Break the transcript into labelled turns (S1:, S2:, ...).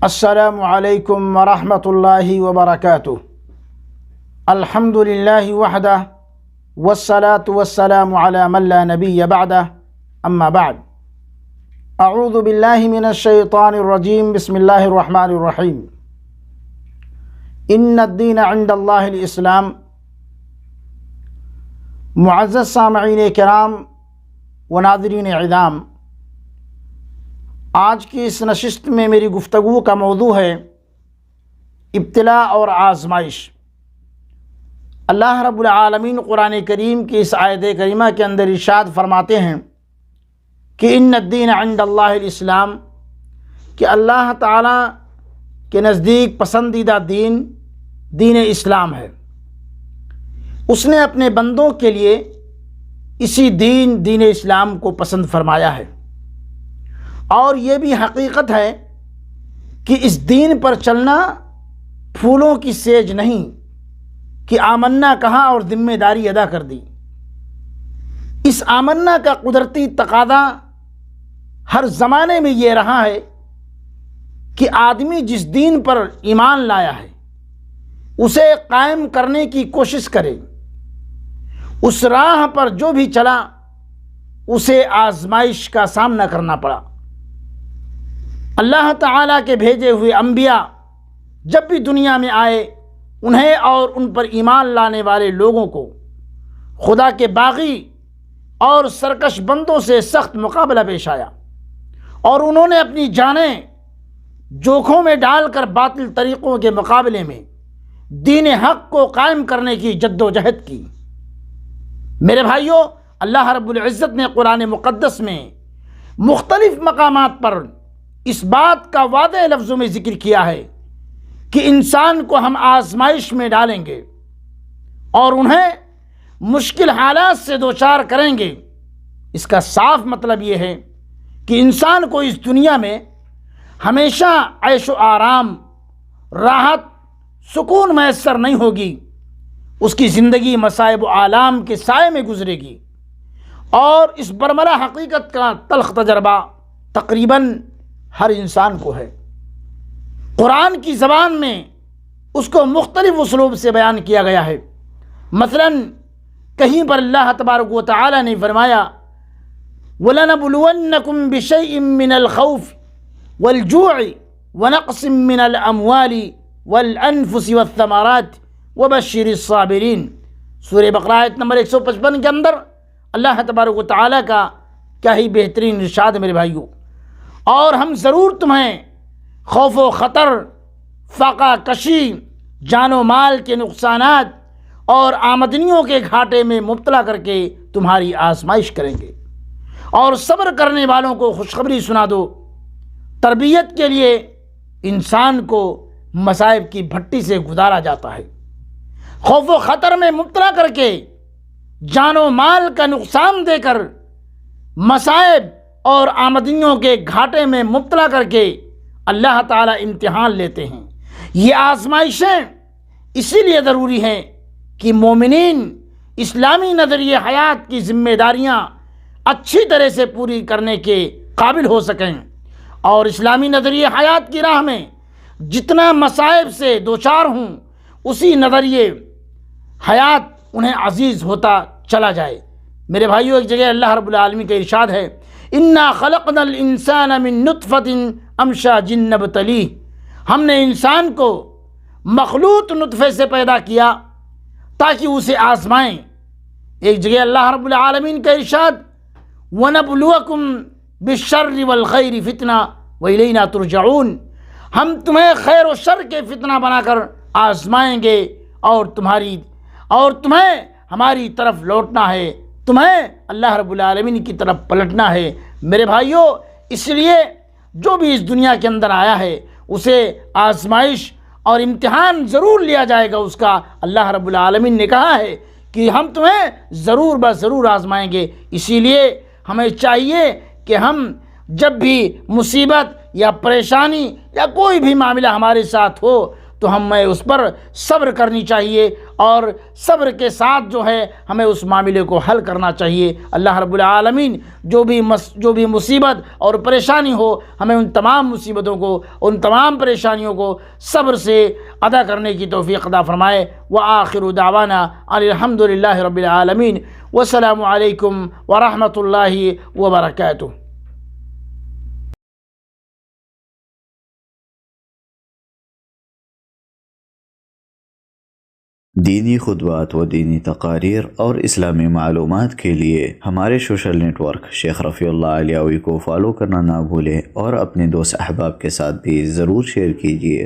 S1: السلام علیکم ورحمۃ اللہ وبرکاتہ۔ الحمد للہ وحدہ والصلاة والسلام علی من لا نبی بعدہ، اما بعد۔ اعوذ باللہ من الشیطان الرجیم، بسم اللہ الرحمن الرحیم۔ ان الدین عند اللہ الاسلام۔ معزز سامعین کرام و ناظرین اعظام، آج کی اس نشست میں میری گفتگو کا موضوع ہے ابتلاء اور آزمائش۔ اللہ رب العالمین قرآن کریم کی اس آیت کریمہ کے اندر ارشاد فرماتے ہیں کہ ان الدین عند اللہ الاسلام، کہ اللہ تعالیٰ کے نزدیک پسندیدہ دین دین اسلام ہے۔ اس نے اپنے بندوں کے لیے اسی دین اسلام کو پسند فرمایا ہے، اور یہ بھی حقیقت ہے کہ اس دین پر چلنا پھولوں کی سیج نہیں کہ آمنا کہا اور ذمہ داری ادا کر دی۔ اس آمنا کا قدرتی تقاضا ہر زمانے میں یہ رہا ہے کہ آدمی جس دین پر ایمان لایا ہے اسے قائم کرنے کی کوشش کرے۔ اس راہ پر جو بھی چلا اسے آزمائش کا سامنا کرنا پڑا۔ اللہ تعالیٰ کے بھیجے ہوئے انبیاء جب بھی دنیا میں آئے، انہیں اور ان پر ایمان لانے والے لوگوں کو خدا کے باغی اور سرکش بندوں سے سخت مقابلہ پیش آیا، اور انہوں نے اپنی جانیں جوکھوں میں ڈال کر باطل طریقوں کے مقابلے میں دین حق کو قائم کرنے کی جد و جہد کی۔ میرے بھائیوں، اللہ رب العزت نے قرآن مقدس میں مختلف مقامات پر اس بات کا واضح لفظوں میں ذکر کیا ہے کہ انسان کو ہم آزمائش میں ڈالیں گے اور انہیں مشکل حالات سے دوچار کریں گے۔ اس کا صاف مطلب یہ ہے کہ انسان کو اس دنیا میں ہمیشہ عیش و آرام، راحت، سکون میسر نہیں ہوگی۔ اس کی زندگی مصائب و آلام کے سائے میں گزرے گی، اور اس برملا حقیقت کا تلخ تجربہ تقریباً ہر انسان کو ہے۔ قرآن کی زبان میں اس کو مختلف اسلوب سے بیان کیا گیا ہے۔ مثلا کہیں پر اللہ تبارک و تعالی نے فرمایا وَلَنَبْلُوَنَّكُمْ بِشَيْءٍ مِّنَ الْخَوْفِ وَالْجُوعِ وَنَقْصٍ مِّنَ الْأَمْوَالِ وَالْأَنفُسِ وَالثَّمَرَاتِ وَبَشِّرِ الصَّابِرِينَ۔ سورہ بقرہ آیت نمبر 155 کے اندر اللہ تبارک و تعالی کا کیا ہی بہترین ارشاد میرے بھائیوں۔ اور ہم ضرور تمہیں خوف و خطر، فاقہ کشی، جان و مال کے نقصانات اور آمدنیوں کے گھاٹے میں مبتلا کر کے تمہاری آزمائش کریں گے، اور صبر کرنے والوں کو خوشخبری سنا دو۔ تربیت کے لیے انسان کو مصائب کی بھٹی سے گزارا جاتا ہے۔ خوف و خطر میں مبتلا کر کے، جان و مال کا نقصان دے کر، مصائب اور آمدنیوں کے گھاٹے میں مبتلا کر کے اللہ تعالیٰ امتحان لیتے ہیں۔ یہ آزمائشیں اسی لیے ضروری ہیں کہ مومنین اسلامی نظریہ حیات کی ذمہ داریاں اچھی طرح سے پوری کرنے کے قابل ہو سکیں، اور اسلامی نظریہ حیات کی راہ میں جتنا مصائب سے دوچار ہوں اسی نظریہ حیات انہیں عزیز ہوتا چلا جائے۔ میرے بھائیوں، ایک جگہ اللہ رب العالمین کا ارشاد ہے اِنَّا خَلَقْنَا الْإِنسَانَ مِن نُطْفَةٍ أَمْشَاجٍ نَبْتَلِيهِ۔ ہم نے انسان کو مخلوط نطفے سے پیدا کیا تاکہ اسے آزمائیں۔ ایک جگہ اللہ رب العالمین کا ارشاد وَنَبْلُوَكُمْ بِالشَّرِّ وَالْخَيْرِ فِتْنَةً وَإِلَيْنَا تُرْجَعُونَ۔ ہم تمہیں خیر و شر کے فتنہ بنا کر آزمائیں گے، اور تمہیں ہماری طرف لوٹنا ہے، تمہیں اللہ رب العالمین کی طرف پلٹنا ہے۔ میرے بھائیوں، اس لیے جو بھی اس دنیا کے اندر آیا ہے اسے آزمائش اور امتحان ضرور لیا جائے گا۔ اس کا اللہ رب العالمین نے کہا ہے کہ ہم تمہیں ضرور ضرور آزمائیں گے۔ اسی لیے ہمیں چاہیے کہ ہم جب بھی مصیبت یا پریشانی یا کوئی بھی معاملہ ہمارے ساتھ ہو تو ہمیں اس پر صبر کرنی چاہیے، اور صبر کے ساتھ جو ہے ہمیں اس معاملے کو حل کرنا چاہیے۔ اللہ رب العالمین جو بھی مصیبت اور پریشانی ہو، ہمیں ان تمام مصیبتوں کو، ان تمام پریشانیوں کو صبر سے ادا کرنے کی توفیق عطا فرمائے۔ وآخر دعوانا ان الحمد للہ رب العالمین، والسلام علیکم ورحمۃ اللہ وبرکاتہ۔
S2: دینی خطبات و دینی تقاریر اور اسلامی معلومات کے لیے ہمارے سوشل نیٹ ورک شیخ رفیع اللہ علیوی کو فالو کرنا نہ بھولیں، اور اپنے دوست احباب کے ساتھ بھی ضرور شیئر کیجیے۔